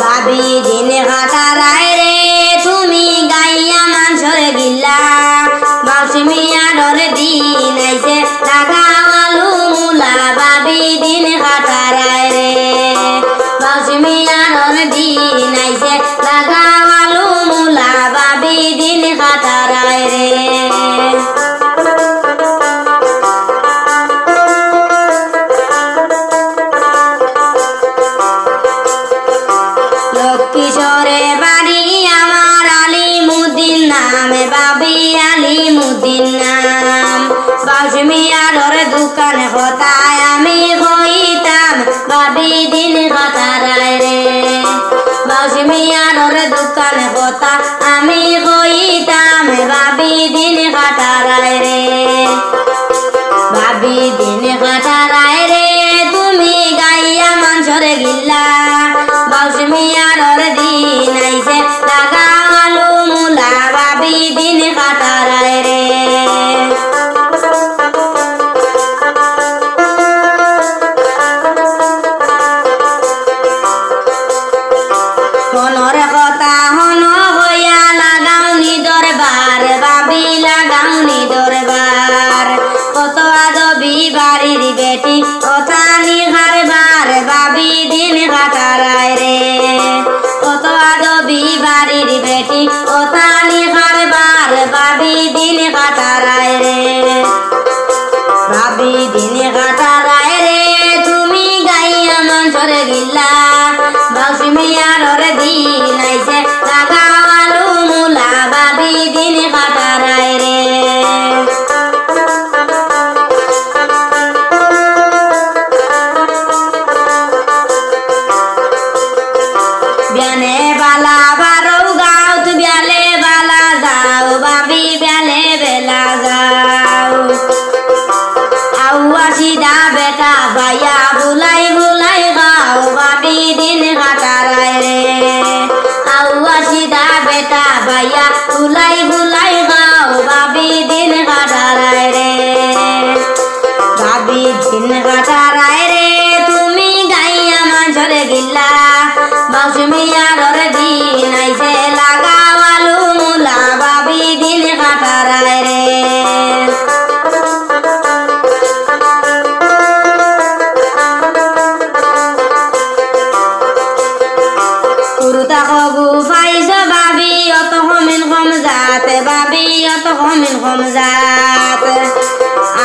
ভাবি দিন কাটারায় রে তুমি গাইয়া মানসর গিল্লা বাউসিমিয়ার দিন আইছে লাগাওয়ালু মুলা ভাবি দিন কাটারায় রে বাউসিমিয়ার দিন আইছে লাগাওয়ালু মুলা ভাবি দিন কাটারায় রে কিশোরে বাড়ি আমার আলিমুদ্দিন নামে বাবি আলিমুদ্দিন নাম বাউসিমিয়ার দোকান হতায় আমি হইতাম বাবি দিন কাটারায় রে বাউসিমিয়ার দোকান হতা আমি হইতাম বাবি দিন কাটারায় রে ভাবি দিন কাটারায় রে তুমি গাইয়া মানসর গিল্লা বাউসিমিয়ার দিন আইছে লাগাওয়ালু মুলা ভাবি দিন কাটারায় রে মনের কথা হন হইয়া লাগাওনি দরবার ভাবি লাগাওনি দরবার কত আদবি বাড়ির বেটি অথানি হারবার ভাবি দিন কাটারায় রে কত আদবি বাড়ির বেটি অথানি হারবার ভাবি দিন কাটারায় রে ভাবি দিন কাটারায় রে তুমি গাইয়া মানসর গিল্লা বাউসিমিয়ার দিন আইছে লাগাওয়ালু মুলা ভাবি দিন কাটারায় রে ব্যানে বালা বারো গাঁত ব্যালে বালা যাও ভাবি ব্যালে বেলা যাও আউয়া সিধা বেটা ভাইয়া বুলাই বুলাই গাও ভাবি দিন কাটারায় রে আউয়া সিধা বেটা ভাইয়া বুলাই বুলাই গাও ভাবি দিন কাটারায় রে ভাবি দিন কাটারায় রে তুমি গাইয়া মানসর গিল্লা বাউসিমিয়ার দিন আইছে লাগাওয়ালু মুলা ভাবি দিন কাটারায় রে কুরুতা কবু পাইছ ভাবি অত হমিন কম জাত ভাবি অত হমিন কম জাত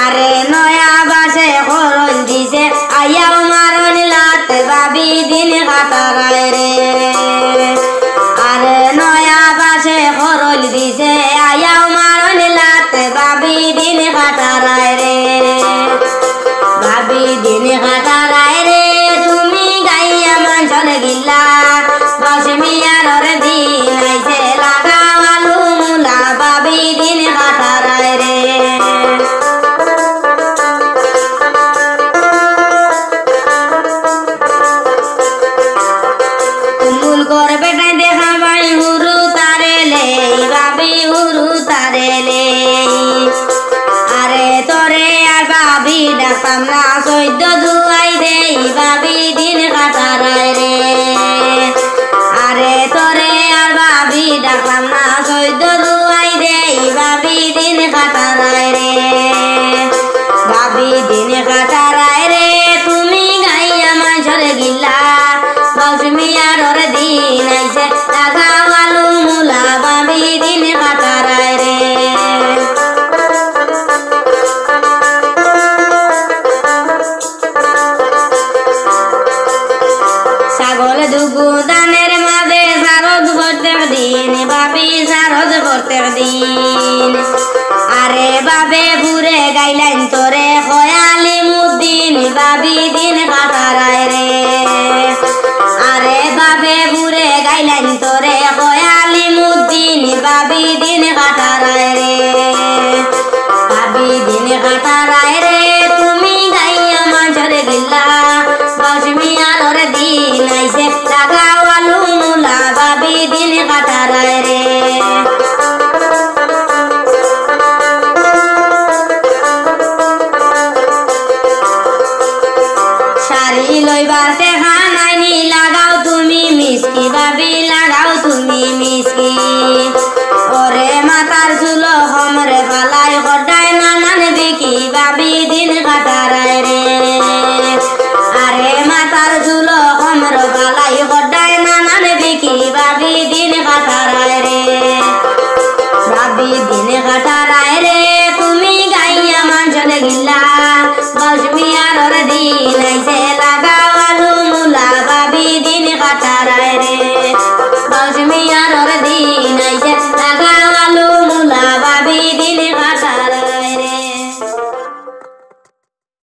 আরে নয়া বাসে খরচ দিছে আয়াও মারন লাত ভাবি দিন কাটারায় রে আরে নয়া বাসে খরচ দিছে আয়াও মারন লাত ভাবি দিন কাটারায় রে ভাবি দিন কাটারায় রে তুমি গাইয়া মানসর গিল্লা বাউসিমিয়ার দিন আইছে লাগাওয়ালু মুলা ভাবি দিন কাটারায় রে তুমুল কর বেটাই দেখা ভাই হুরু তারে লে ভাবি হুরু তারে লে আরে তোরে আর ভাবি ডাকতাম না চৈদ্দ দুয়াই দেই ভাবি দিন কাটারায় রে আরে তোরে আর ভাবি ডাকলাম না চৈদ্দ দুয়াই দেই ভাবি দিন কাটারায় রে ভাবি দিন কাটারায় রে তুমি গাইয়া মানসর গিল্লা বাউসিমিয়ার দিন আইছে লাগাওয়ালু মুলা ভাবি দিন কাটারায় রে ছাগল দুগু দানের মাঝে সারদ প্রত্যেক দিন ভাবি সারদ প্রত্যেক দিন আরে বাবে ঘুরে গাইলেন তোরে আলিমুদ্দিন ভাবি দিন কাটারায় রে আরে বাবে ঘুরে গাইলেন তোরে আলিমুদ্দিন ভাবি দিন কাটারায় রে ভাবি দিন কাটারায় রে তুমি গাইয়া মাঝর গিল্লা বাউসিমিয়ার দিন আইছে লাগাওয়ালু মুলা ভাবি দিন কাটারায় রে কি ভাবি দিন